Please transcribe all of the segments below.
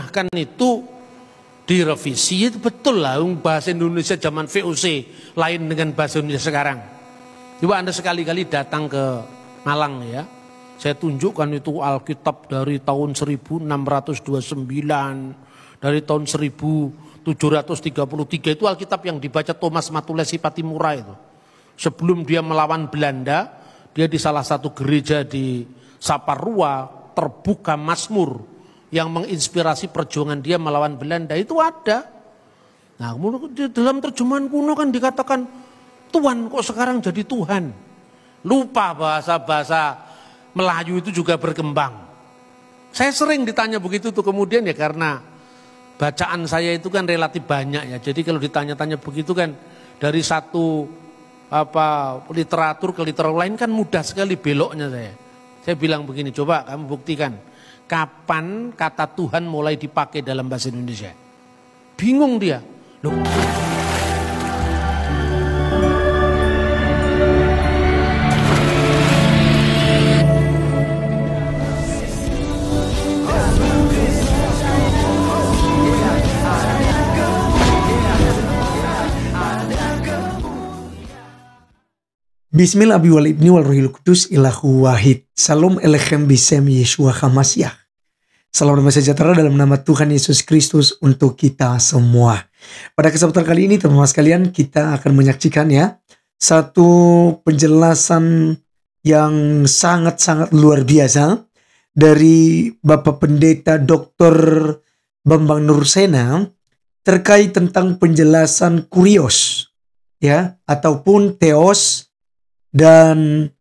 Kan itu direvisi, itu betul lah. Bahasa Indonesia zaman VOC lain dengan bahasa Indonesia sekarang. Coba Anda sekali-kali datang ke Malang ya. Saya tunjukkan itu Alkitab dari tahun 1629, dari tahun 1733 itu Alkitab yang dibaca Thomas Matulesi Patimura itu. Sebelum dia melawan Belanda, dia di salah satu gereja di Saparua terbuka Mazmur yang menginspirasi perjuangan dia melawan Belanda itu ada. Nah, dalam terjemahan kuno kan dikatakan Tuhan, kok sekarang jadi Tuhan. Lupa bahasa-bahasa Melayu itu juga berkembang. Saya sering ditanya begitu tuh, kemudian ya karena bacaan saya itu kan relatif banyak ya. Jadi kalau ditanya-tanya begitu kan dari satu literatur ke literatur lain kan mudah sekali beloknya saya. Saya bilang begini, coba kamu buktikan. Kapan kata Tuhan mulai dipakai dalam bahasa Indonesia? Bingung dia. Loh. Bismillah wal ibni wal ruhil kudus ilahu wahid. Salam elechem bisem Yeshua HaMashiach. Salam damai sejahtera dalam nama Tuhan Yesus Kristus untuk kita semua. Pada kesempatan kali ini teman-teman sekalian, kita akan menyaksikan ya satu penjelasan yang sangat-sangat luar biasa dari Bapak Pendeta Dr. Bambang Nursena terkait tentang penjelasan kurios ya ataupun theos, dan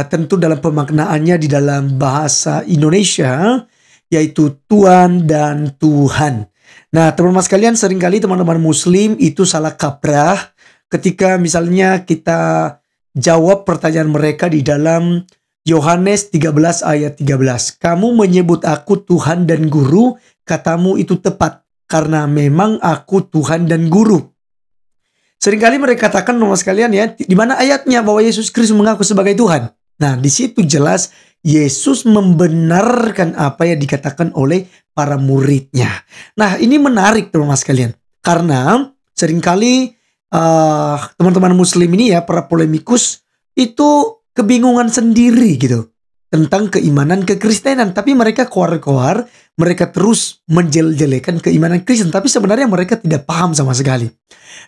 tentu dalam pemaknaannya di dalam bahasa Indonesia yaitu Tuhan dan Tuhan. Nah teman-teman sekalian, seringkali teman-teman muslim itu salah kaprah ketika misalnya kita jawab pertanyaan mereka di dalam Yohanes 13 ayat 13. Kamu menyebut aku Tuhan dan Guru, katamu itu tepat karena memang aku Tuhan dan Guru. Seringkali mereka katakan teman-teman sekalian ya, di mana ayatnya bahwa Yesus Kristus mengaku sebagai Tuhan. Nah di situ jelas Yesus membenarkan apa yang dikatakan oleh para muridnya. Nah ini menarik teman-teman sekalian. Karena seringkali teman-teman muslim ini ya, para polemikus itu kebingungan sendiri gitu. Tentang keimanan kekristenan. Tapi mereka koar-koar, mereka terus menjelek-jelekan keimanan Kristen. Tapi sebenarnya mereka tidak paham sama sekali.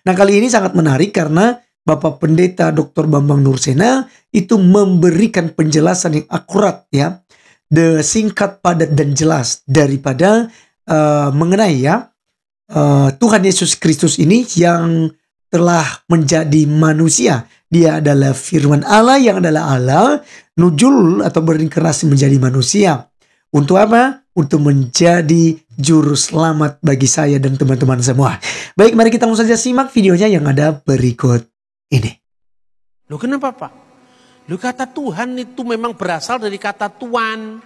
Nah kali ini sangat menarik karena Bapak Pendeta Dr. Bambang Nursena itu memberikan penjelasan yang akurat ya, singkat, padat dan jelas daripada mengenai ya Tuhan Yesus Kristus ini yang telah menjadi manusia. Dia adalah firman Allah yang adalah Allah, nujul atau berinkarnasi menjadi manusia. Untuk apa? Untuk menjadi juru selamat bagi saya dan teman-teman semua. Baik, mari kita langsung saja simak videonya yang ada berikut ini. Loh kenapa Pak? Loh kata Tuhan itu memang berasal dari kata Tuan.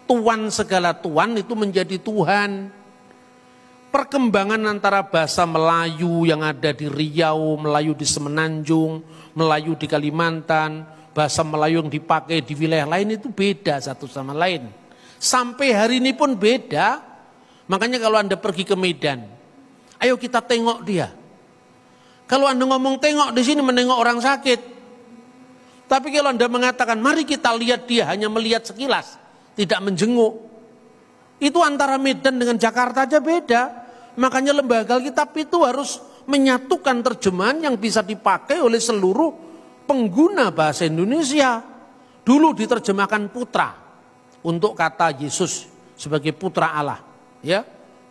Tuan segala Tuan itu menjadi Tuhan. Perkembangan antara bahasa Melayu yang ada di Riau, Melayu di Semenanjung, Melayu di Kalimantan, bahasa Melayu yang dipakai di wilayah lain itu beda satu sama lain. Sampai hari ini pun beda. Makanya kalau Anda pergi ke Medan, ayo kita tengok dia. Kalau Anda ngomong tengok di sini menengok orang sakit. Tapi kalau Anda mengatakan mari kita lihat dia, hanya melihat sekilas, tidak menjenguk. Itu antara Medan dengan Jakarta aja beda. Makanya lembaga Alkitab itu harus menyatukan terjemahan yang bisa dipakai oleh seluruh pengguna bahasa Indonesia. Dulu diterjemahkan putra untuk kata Yesus sebagai putra Allah, ya.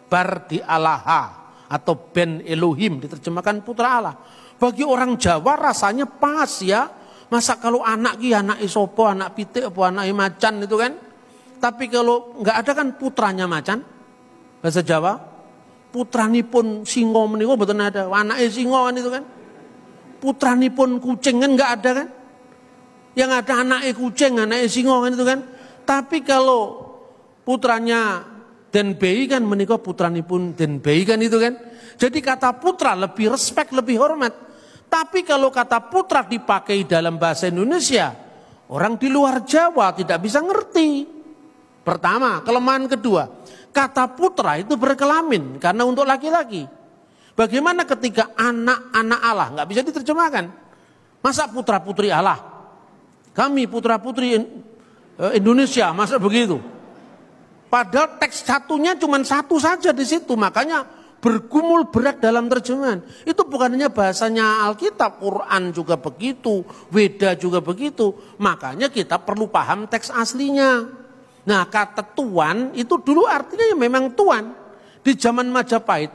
Bar di Allaha atau Ben Elohim diterjemahkan putra Allah. Bagi orang Jawa rasanya pas ya. Masa kalau anak ki anak isopo, anak pitik apa anak macan itu kan. Tapi kalau enggak ada kan putranya macan. Bahasa Jawa putranipun singo menika mboten ada. Anake singo kan itu kan. Putranipun kucing kan enggak ada kan. Yang ada anake kucing, anake singo kan itu kan. Tapi kalau putranya Denbei kan menika putranipun Denbei kan itu kan. Jadi kata putra lebih respek, lebih hormat. Tapi kalau kata putra dipakai dalam bahasa Indonesia, orang di luar Jawa tidak bisa ngerti. Pertama, kelemahan kedua, Kata putra itu berkelamin karena untuk laki-laki. Bagaimana ketika anak-anak Allah? Nggak bisa diterjemahkan. Masa putra-putri Allah? Kami putra-putri Indonesia, masa begitu? Padahal teks satunya cuma satu saja di situ. Makanya bergumul berat dalam terjemahan. Itu bukan hanya bahasanya Alkitab, Quran juga begitu, Weda juga begitu. Makanya kita perlu paham teks aslinya. Nah, kata tuan itu dulu artinya ya memang tuan. Di zaman Majapahit,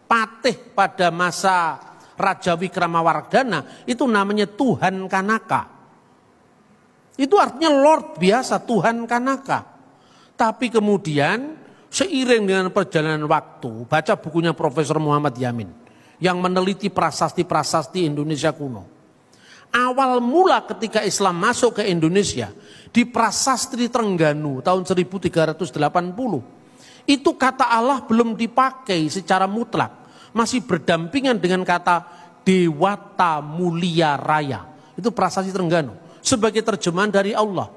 patih pada masa Raja Wikramawardhana itu namanya Tuhan Kanaka. Itu artinya Lord biasa, Tuhan Kanaka. Tapi kemudian seiring dengan perjalanan waktu, baca bukunya Profesor Muhammad Yamin yang meneliti prasasti-prasasti Indonesia kuno. Awal mula ketika Islam masuk ke Indonesia di Prasasti Trengganu tahun 1380, itu kata Allah belum dipakai secara mutlak, masih berdampingan dengan kata Dewata Mulia Raya. Itu Prasasti Trengganu sebagai terjemahan dari Allah.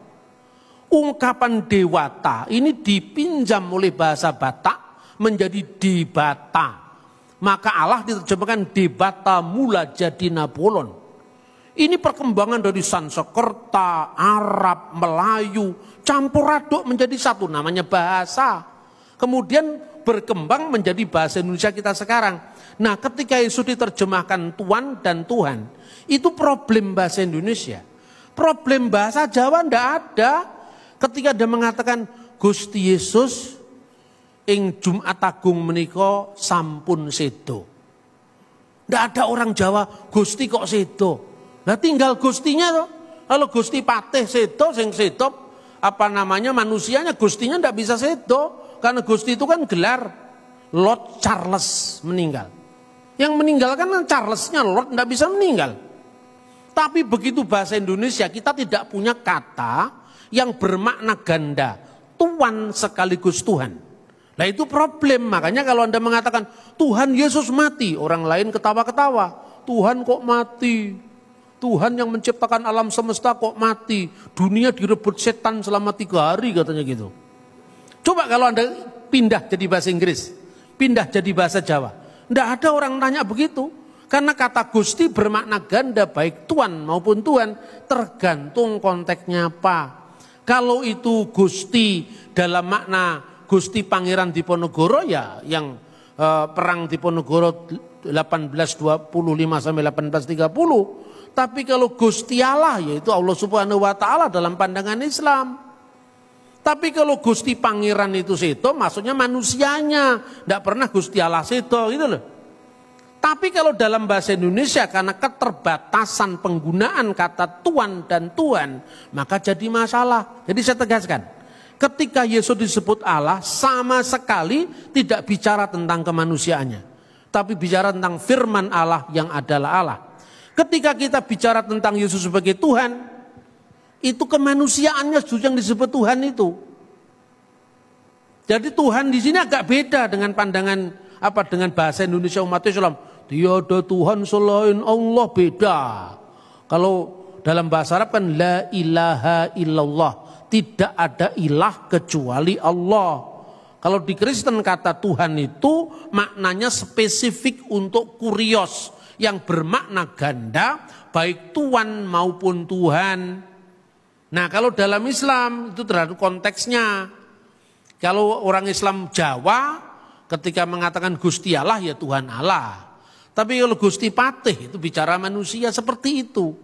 Ungkapan dewata ini dipinjam oleh bahasa Batak menjadi debata. Maka Allah diterjemahkan Debata Mula Jadi Nabolon. Ini perkembangan dari Sanskerta, Arab, Melayu, campur aduk menjadi satu, namanya bahasa. Kemudian berkembang menjadi bahasa Indonesia kita sekarang. Nah, ketika Yesus diterjemahkan Tuan dan Tuhan, itu problem bahasa Indonesia. Problem bahasa Jawa ndak ada. Ketika dia mengatakan Gusti Yesus ing Jumat Agung menika sampun sedo. Ndak ada orang Jawa Gusti kok sedo. Nah tinggal Gustinya loh. Kalau Gusti Patih sedo, sing sedo manusianya, Gustinya ndak bisa sedo. Karena Gusti itu kan gelar. Lord Charles meninggal. Yang meninggal kan Charlesnya, Lord ndak bisa meninggal. Tapi begitu bahasa Indonesia, kita tidak punya kata yang bermakna ganda. Tuan sekaligus Tuhan. Nah itu problem. Makanya kalau Anda mengatakan Tuhan Yesus mati, orang lain ketawa-ketawa. Tuhan kok mati? Tuhan yang menciptakan alam semesta kok mati? Dunia direbut setan selama 3 hari katanya gitu. Coba kalau Anda pindah jadi bahasa Inggris, pindah jadi bahasa Jawa. Tidak ada orang tanya begitu. Karena kata Gusti bermakna ganda, baik Tuan maupun Tuhan, tergantung konteksnya apa. Kalau itu Gusti dalam makna Gusti Pangeran Diponegoro, ya yang perang Diponegoro 1825 sampai 1830. Tapi kalau Gusti Allah, yaitu Allah Subhanahu wa Ta'ala dalam pandangan Islam. Tapi kalau Gusti Pangeran itu sedo, maksudnya manusianya. Tidak pernah Gusti Allah sedo gitu loh. Tapi kalau dalam bahasa Indonesia karena keterbatasan penggunaan kata Tuan dan Tuhan, maka jadi masalah. Jadi saya tegaskan, ketika Yesus disebut Allah, sama sekali tidak bicara tentang kemanusiaannya. Tapi bicara tentang firman Allah yang adalah Allah. Ketika kita bicara tentang Yesus sebagai Tuhan, itu kemanusiaannya justru yang disebut Tuhan itu. Jadi Tuhan di sini agak beda dengan pandangan dengan bahasa Indonesia umat Islam. Tiada Tuhan selain Allah, beda. Kalau dalam bahasa Arab kan la ilaha illallah, tidak ada ilah kecuali Allah. Kalau di Kristen kata Tuhan itu maknanya spesifik untuk kurios yang bermakna ganda, baik Tuan maupun Tuhan. Nah kalau dalam Islam itu terhadap konteksnya. Kalau orang Islam Jawa ketika mengatakan Gusti Allah ya Tuhan Allah. Tapi kalau Gusti Patih itu bicara manusia seperti itu.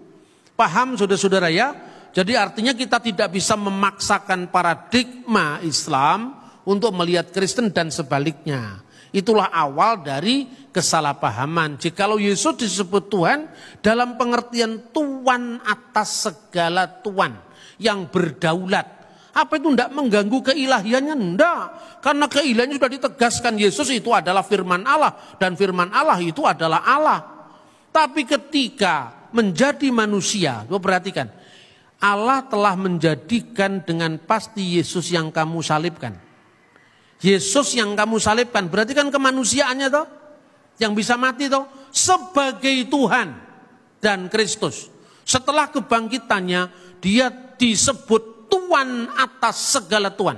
Paham saudara-saudara ya? Jadi artinya kita tidak bisa memaksakan paradigma Islam untuk melihat Kristen dan sebaliknya. Itulah awal dari kesalahpahaman. Jikalau Yesus disebut Tuhan dalam pengertian Tuan atas segala Tuan yang berdaulat. Apa itu tidak mengganggu keilahiannya? Tidak. Karena keilahiannya sudah ditegaskan, Yesus itu adalah firman Allah. Dan firman Allah itu adalah Allah. Tapi ketika menjadi manusia, perhatikan. Allah telah menjadikan dengan pasti Yesus yang kamu salibkan. Yesus yang kamu salibkan, berarti kan kemanusiaannya toh, yang bisa mati toh, sebagai Tuhan dan Kristus. Setelah kebangkitannya, dia disebut Tuan atas segala Tuan.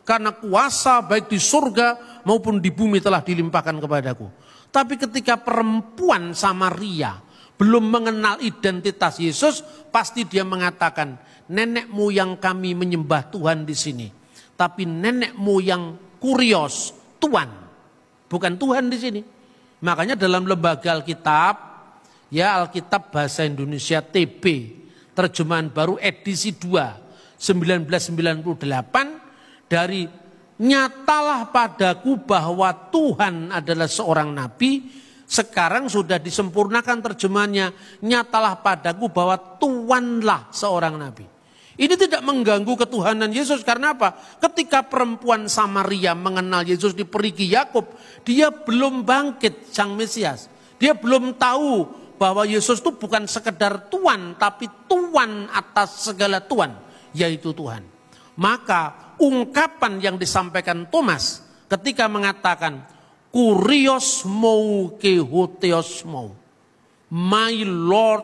karena kuasa baik di surga maupun di bumi telah dilimpahkan kepadaku. Tapi ketika perempuan Samaria belum mengenal identitas Yesus, pasti dia mengatakan, nenek moyang kami menyembah Tuhan di sini. Tapi nenek moyang Kurios, Tuhan, bukan Tuhan di sini. Makanya dalam lembaga Alkitab, ya Alkitab Bahasa Indonesia TB, terjemahan baru edisi 2, 1998, dari nyatalah padaku bahwa Tuhan adalah seorang nabi, sekarang sudah disempurnakan terjemahannya, nyatalah padaku bahwa Tuhanlah seorang nabi. Ini tidak mengganggu ketuhanan Yesus, karena apa? Ketika perempuan Samaria mengenal Yesus di perigi Yakub, dia belum bangkit Sang Mesias. Dia belum tahu bahwa Yesus itu bukan sekedar Tuhan, tapi Tuhan atas segala Tuhan, yaitu Tuhan. Maka ungkapan yang disampaikan Thomas ketika mengatakan Kurios mou ke hotheos mou, my Lord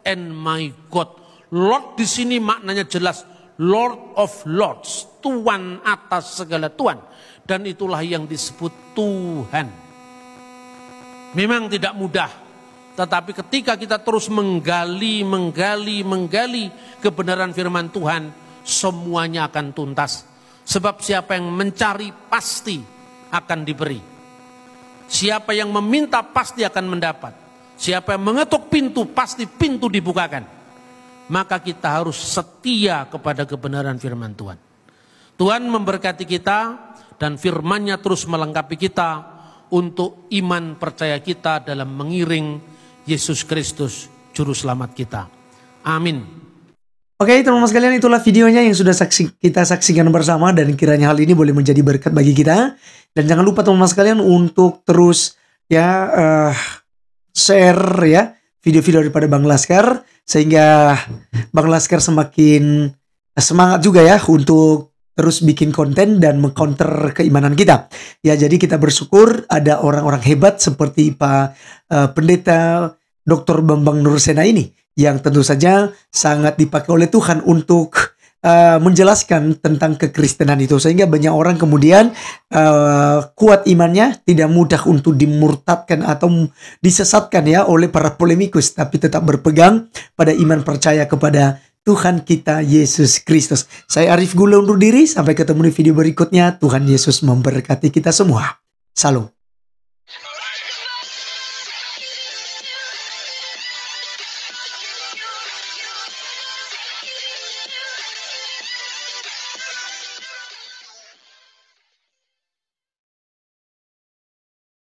and my God. Lord di sini maknanya jelas, Lord of Lords, Tuhan atas segala Tuhan, dan itulah yang disebut Tuhan. Memang tidak mudah, tetapi ketika kita terus menggali kebenaran firman Tuhan, semuanya akan tuntas. Sebab siapa yang mencari pasti akan diberi. Siapa yang meminta pasti akan mendapat. Siapa yang mengetuk pintu pasti pintu dibukakan. Maka kita harus setia kepada kebenaran firman Tuhan. Tuhan memberkati kita dan firman-Nya terus melengkapi kita untuk iman percaya kita dalam mengiring Yesus Kristus Juru Selamat kita. Amin. Oke teman-teman sekalian, itulah videonya yang sudah kita saksikan bersama, dan kiranya hal ini boleh menjadi berkat bagi kita. Dan jangan lupa teman-teman sekalian untuk terus share ya video-video daripada Bang Laskar, sehingga Bang Laskar semakin semangat juga ya untuk terus bikin konten dan mengcounter keimanan kita. Ya, jadi kita bersyukur ada orang-orang hebat seperti Pak Pendeta Dr. Bambang Nursena ini, yang tentu saja sangat dipakai oleh Tuhan untuk menjelaskan tentang kekristenan itu, sehingga banyak orang kemudian kuat imannya, tidak mudah untuk dimurtadkan atau disesatkan ya oleh para polemikus, tapi tetap berpegang pada iman percaya kepada Tuhan kita Yesus Kristus. Saya Arif Gula undur diri, sampai ketemu di video berikutnya. Tuhan Yesus memberkati kita semua. Salam.